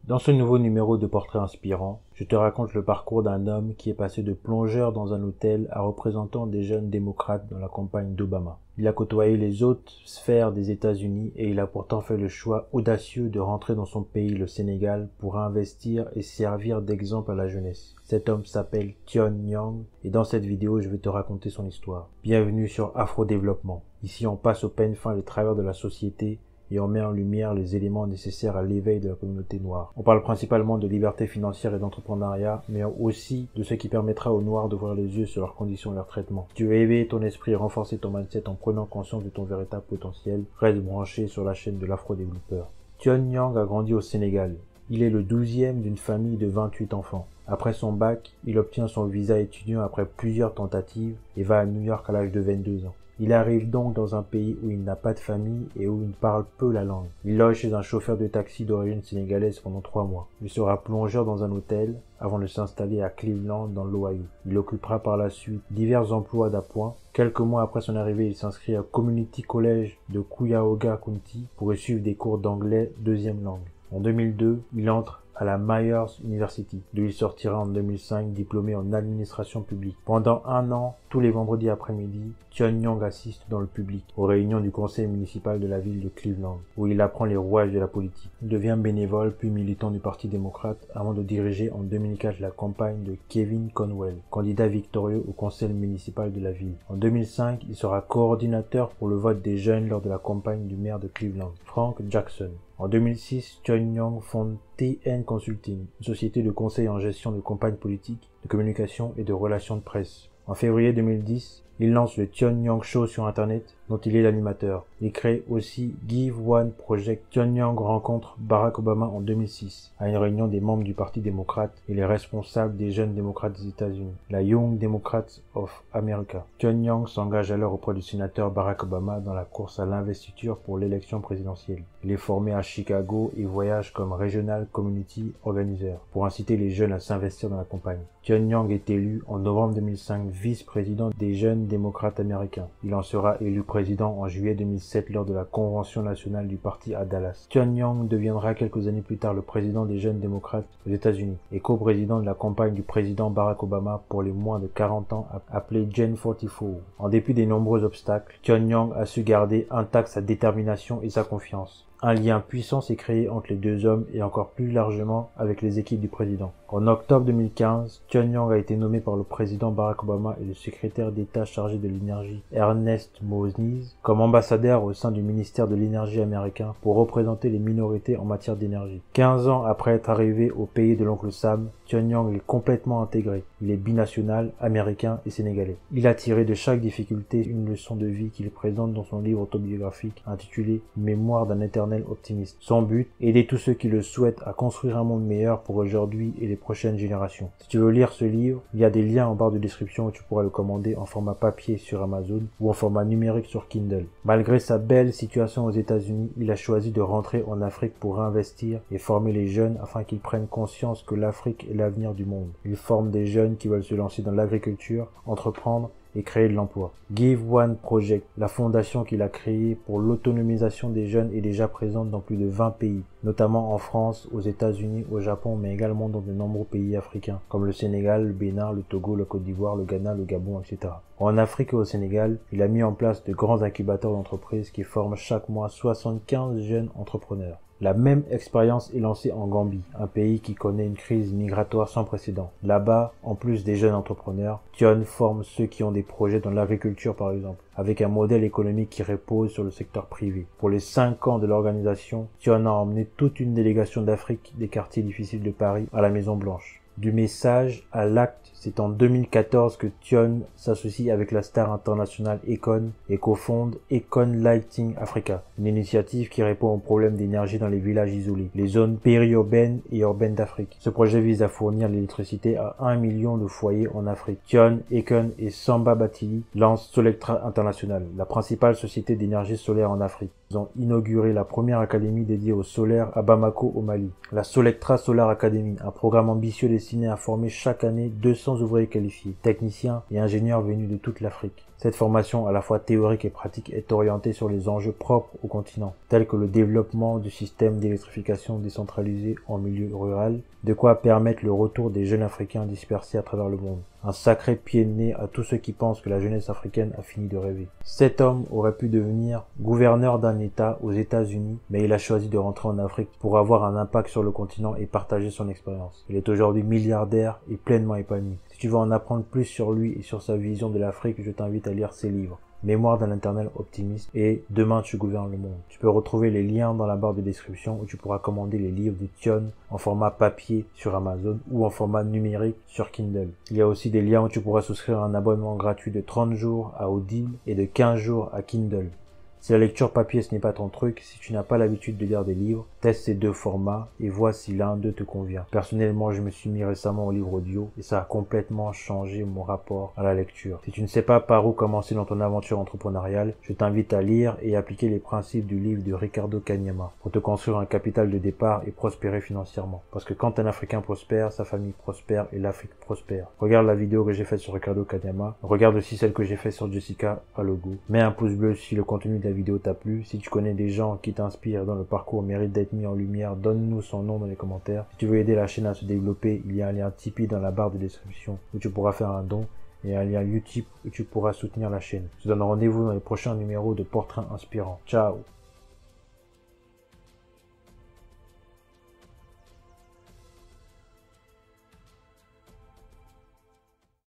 Dans ce nouveau numéro de Portrait inspirant, je te raconte le parcours d'un homme qui est passé de plongeur dans un hôtel à représentant des jeunes démocrates dans la campagne d'Obama. Il a côtoyé les hautes sphères des États-Unis et il a pourtant fait le choix audacieux de rentrer dans son pays, le Sénégal, pour investir et servir d'exemple à la jeunesse. Cet homme s'appelle Tion Nyang et dans cette vidéo, je vais te raconter son histoire. Bienvenue sur Afro-Développement. Ici, on passe au peigne fin les travers de la société et on met en lumière les éléments nécessaires à l'éveil de la communauté noire. On parle principalement de liberté financière et d'entrepreneuriat, mais aussi de ce qui permettra aux Noirs d'ouvrir les yeux sur leurs conditions et leur traitement. Si tu veux éveiller ton esprit et renforcer ton mindset en prenant conscience de ton véritable potentiel, reste branché sur la chaîne de l'Afro-Développeur. Tion Nyang a grandi au Sénégal. Il est le 12e d'une famille de 28 enfants. Après son bac, il obtient son visa étudiant après plusieurs tentatives et va à New York à l'âge de 22 ans. Il arrive donc dans un pays où il n'a pas de famille et où il parle peu la langue. Il loge chez un chauffeur de taxi d'origine sénégalaise pendant 3 mois. Il sera plongeur dans un hôtel avant de s'installer à Cleveland dans l'Ohio. Il occupera par la suite divers emplois d'appoint. Quelques mois après son arrivée, il s'inscrit au Community College de Cuyahoga County pour y suivre des cours d'anglais deuxième langue. En 2002, il entre à la Myers University, d'où il sortira en 2005 diplômé en administration publique. Pendant 1 an, tous les vendredis après-midi, Tion Nyang assiste dans le public aux réunions du conseil municipal de la ville de Cleveland, où il apprend les rouages de la politique. Il devient bénévole puis militant du Parti démocrate avant de diriger en 2004 la campagne de Kevin Conwell, candidat victorieux au conseil municipal de la ville. En 2005, il sera coordinateur pour le vote des jeunes lors de la campagne du maire de Cleveland, Frank Jackson. En 2006, Tion Nyang fonde TN Consulting, une société de conseil en gestion de campagnes politiques, de communication et de relations de presse. En février 2010, il lance le Tion Nyang Show sur Internet, dont il est l'animateur. Il crée aussi Give One Project. Tion Nyang rencontre Barack Obama en 2006, à une réunion des membres du Parti démocrate et les responsables des jeunes démocrates des États-Unis, la Young Democrats of America. Tion Nyang s'engage alors auprès du sénateur Barack Obama dans la course à l'investiture pour l'élection présidentielle. Il est formé à Chicago et voyage comme Regional Community Organizer pour inciter les jeunes à s'investir dans la campagne. Tion Nyang est élu en novembre 2005 vice-président des jeunes démocrates américains. Il en sera élu président en juillet 2007 lors de la convention nationale du parti à Dallas. Tion Nyang deviendra quelques années plus tard le président des jeunes démocrates aux États-Unis et co-président de la campagne du président Barack Obama pour les moins de 40 ans appelée Gen 44. En dépit des nombreux obstacles, Tion Nyang a su garder intacte sa détermination et sa confiance. Un lien puissant s'est créé entre les deux hommes et encore plus largement avec les équipes du président. En octobre 2015, Tion Nyang a été nommé par le président Barack Obama et le secrétaire d'État chargé de l'énergie Ernest Moniz comme ambassadeur au sein du ministère de l'énergie américain pour représenter les minorités en matière d'énergie. 15 ans après être arrivé au pays de l'oncle Sam, Tion Nyang est complètement intégré. Il est binational, américain et sénégalais. Il a tiré de chaque difficulté une leçon de vie qu'il présente dans son livre autobiographique intitulé Mémoire d'un éternel optimiste. Son but, aider tous ceux qui le souhaitent à construire un monde meilleur pour aujourd'hui et les prochaines générations. Si tu veux lire ce livre, il y a des liens en barre de description où tu pourras le commander en format papier sur Amazon ou en format numérique sur Kindle. Malgré sa belle situation aux États-Unis, il a choisi de rentrer en Afrique pour investir et former les jeunes afin qu'ils prennent conscience que l'Afrique est l'avenir du monde. Il forme des jeunes qui veulent se lancer dans l'agriculture, entreprendre et créer de l'emploi. Give One Project, la fondation qu'il a créée pour l'autonomisation des jeunes, est déjà présente dans plus de 20 pays, notamment en France, aux États-Unis, au Japon, mais également dans de nombreux pays africains, comme le Sénégal, le Bénin, le Togo, la Côte d'Ivoire, le Ghana, le Gabon, etc. En Afrique et au Sénégal, il a mis en place de grands incubateurs d'entreprises qui forment chaque mois 75 jeunes entrepreneurs. La même expérience est lancée en Gambie, un pays qui connaît une crise migratoire sans précédent. Là-bas, en plus des jeunes entrepreneurs, Tion forme ceux qui ont des projets dans l'agriculture par exemple, avec un modèle économique qui repose sur le secteur privé. Pour les 5 ans de l'organisation, Tion a emmené toute une délégation d'Afrique des quartiers difficiles de Paris à la Maison Blanche. Du message à l'acte, c'est en 2014 que Tion s'associe avec la star internationale Akon et cofonde Akon Lighting Africa, une initiative qui répond aux problèmes d'énergie dans les villages isolés, les zones périurbaines et urbaines d'Afrique. Ce projet vise à fournir l'électricité à 1 million de foyers en Afrique. Tion, Akon et Samba Batili lancent Solectra International, la principale société d'énergie solaire en Afrique. Ils ont inauguré la première académie dédiée au solaire à Bamako au Mali. La Solectra Solar Academy, un programme ambitieux des destinée à former chaque année 200 ouvriers qualifiés, techniciens et ingénieurs venus de toute l'Afrique. Cette formation, à la fois théorique et pratique, est orientée sur les enjeux propres au continent, tels que le développement du système d'électrification décentralisé en milieu rural, de quoi permettre le retour des jeunes Africains dispersés à travers le monde. Un sacré pied de nez à tous ceux qui pensent que la jeunesse africaine a fini de rêver. Cet homme aurait pu devenir gouverneur d'un État aux États-Unis, mais il a choisi de rentrer en Afrique pour avoir un impact sur le continent et partager son expérience. Il est aujourd'hui milliardaire et pleinement épanoui. Si tu veux en apprendre plus sur lui et sur sa vision de l'Afrique, je t'invite à lire ses livres. Mémoire d'un éternel optimiste et Demain tu gouvernes le monde. Tu peux retrouver les liens dans la barre de description où tu pourras commander les livres de Tion en format papier sur Amazon ou en format numérique sur Kindle. Il y a aussi des liens où tu pourras souscrire un abonnement gratuit de 30 jours à Audible et de 15 jours à Kindle. Si la lecture papier ce n'est pas ton truc, si tu n'as pas l'habitude de lire des livres, teste ces deux formats et vois si l'un d'eux te convient. Personnellement, je me suis mis récemment au livre audio et ça a complètement changé mon rapport à la lecture. Si tu ne sais pas par où commencer dans ton aventure entrepreneuriale, je t'invite à lire et appliquer les principes du livre de Ricardo Kanyama pour te construire un capital de départ et prospérer financièrement. Parce que quand un Africain prospère, sa famille prospère et l'Afrique prospère. Regarde la vidéo que j'ai faite sur Ricardo Kanyama, regarde aussi celle que j'ai faite sur Jessica Alogo. Mets un pouce bleu si le contenu de la vidéo t'a plu. Si tu connais des gens qui t'inspirent dans le parcours mérite d'être mis en lumière, donne-nous son nom dans les commentaires. Si tu veux aider la chaîne à se développer, il y a un lien Tipeee dans la barre de description où tu pourras faire un don et un lien Utip où tu pourras soutenir la chaîne. Je te donne rendez-vous dans les prochains numéros de Portraits Inspirants. Ciao!